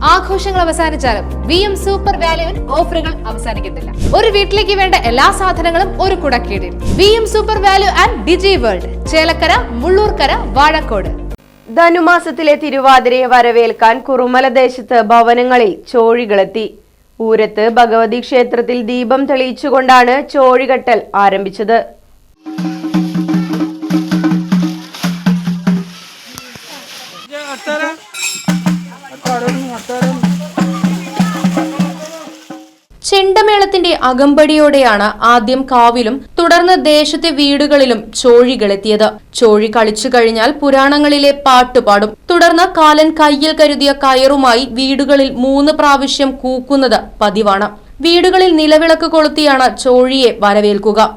ആഘോഷങ്ങൾ അവസാനിച്ചാലും VM super വാല്യുവിൽ ഓഫറുകൾ അവസാനിക്കുന്നില്ല. ഒരു വീട്ടിലേക്ക് വേണ്ട എല്ലാ സാധനങ്ങളും ഒരു കുടക്കീഴിൽ. VM Super Value and Digi World, Chelakkara, Mullurkara, Vazhakkode. ധനുമാസത്തിലെ തിരുവാതിരയെ വരവേൽക്കാൻ കുറുമല ദേശത്ത് ഭവനങ്ങളിൽ ചോഴികളെത്തി. ഊരത്ത് ഭഗവതി ക്ഷേത്രത്തിൽ ദീപം തെളിയിച്ചുകൊണ്ടാണ് ചോഴികെട്ടൽ ആരംഭിച്ചത്. ചെണ്ടമേളത്തിന്റെ അകമ്പടിയോടെയാണ് ആദ്യം കാവിലും തുടർന്ന് ദേശത്തെ വീടുകളിലും ചോഴികളെത്തിയത്. ചോഴി കളിച്ചു കഴിഞ്ഞാൽ പുരാണങ്ങളിലെ പാട്ടുപാടും. തുടർന്ന് കാലൻ കയ്യിൽ കരുതിയ കയറുമായി വീടുകളിൽ 3 പ്രാവശ്യം കൂക്കുന്നത് പതിവാണ്. വീടുകളിൽ നിലവിളക്ക് കൊളുത്തിയാണ് ചോഴിയെ വരവേൽക്കുക.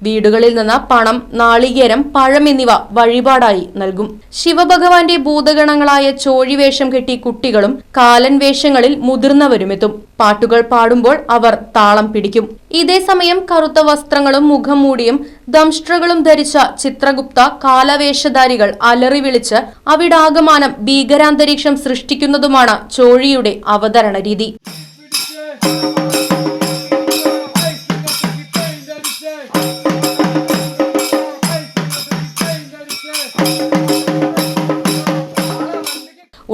വീടുകളിൽ നിന്ന് പണം, നാളികേരം, പഴം എന്നിവ വഴിപാടായി നൽകും. ശിവഭഗവാന്റെ ഭൂതഗണങ്ങളായ ചോഴി വേഷം കെട്ടി കുട്ടികളും കാലൻ വേഷങ്ങളിൽ മുതിർന്നവരുമെത്തും. പാട്ടുകൾ പാടുമ്പോൾ അവർ താളം പിടിക്കും. ഇതേസമയം കറുത്ത വസ്ത്രങ്ങളും മുഖം മൂടിയും ദംഷ്ട്രകളും ധരിച്ച ചിത്രഗുപ്ത കാലവേഷധാരികൾ അലറി വിളിച്ച് അവിടാകമാനം ഭീകരാന്തരീക്ഷം സൃഷ്ടിക്കുന്നതുമാണ് ചോഴിയുടെ അവതരണ രീതി.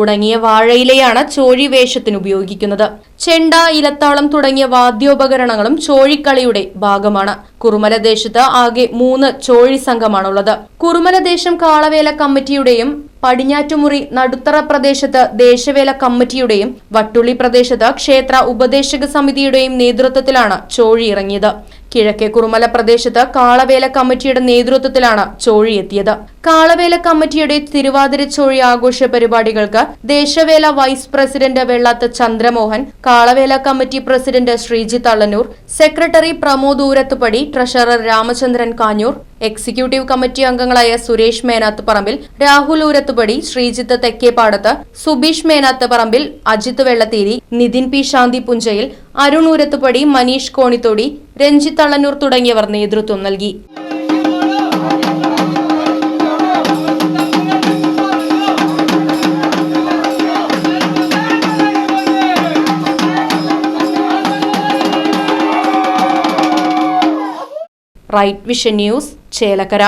ഉണങ്ങിയ വാഴയിലയാണ് ചോഴി വേഷത്തിന് ഉപയോഗിക്കുന്നത്. ചെണ്ട, ഇലത്താളം തുടങ്ങിയ വാദ്യോപകരണങ്ങളും ചോഴിക്കളിയുടെ ഭാഗമാണ്. കുറുമല ദേശത്ത് ആകെ 3 ചോഴി സംഘമാണുള്ളത്. കുറുമല ദേശം കാളവേല കമ്മിറ്റിയുടെയും പടിഞ്ഞാറ്റുമുറി നടുത്തറ പ്രദേശത്ത് ദേശവേല കമ്മിറ്റിയുടെയും വട്ടുള്ളി പ്രദേശത്ത് ക്ഷേത്ര ഉപദേശക സമിതിയുടെയും നേതൃത്വത്തിലാണ് ചോഴി ഇറങ്ങിയത്. കിഴക്കേ കുറുമല പ്രദേശത്ത് കാളവേല കമ്മിറ്റിയുടെ നേതൃത്വത്തിലാണ് ചോഴി എത്തിയത്. കാളവേല കമ്മിറ്റിയുടെ തിരുവാതിര ചോഴി ആഘോഷ പരിപാടികൾക്ക് ദേശവേല vice president Vellath Chandramohan, Kalavela committee president Sreejith Allannur, secretary Pramod Oorathupadi, treasurer Ramachandran Kanjoor, executive committee അംഗങ്ങളായ സുരേഷ് മേനാത്ത് പറമ്പിൽ, രാഹുൽ ഊരത്തുപടി, ശ്രീജിത്ത് തെക്കേപ്പാടത്ത്, സുബീഷ് മേനാത്ത് പറമ്പിൽ, അജിത്ത് വെള്ളത്തേരി, നിതിൻ പി ശാന്തി പുഞ്ചയിൽ, അരുൺ ഊരത്തുപടി, മനീഷ് കോണിത്തോടി, രഞ്ജിത്ത് അള്ളന്നൂർ തുടങ്ങിയവർ നേതൃത്വം നൽകി. Right Vision News, Chelakkara.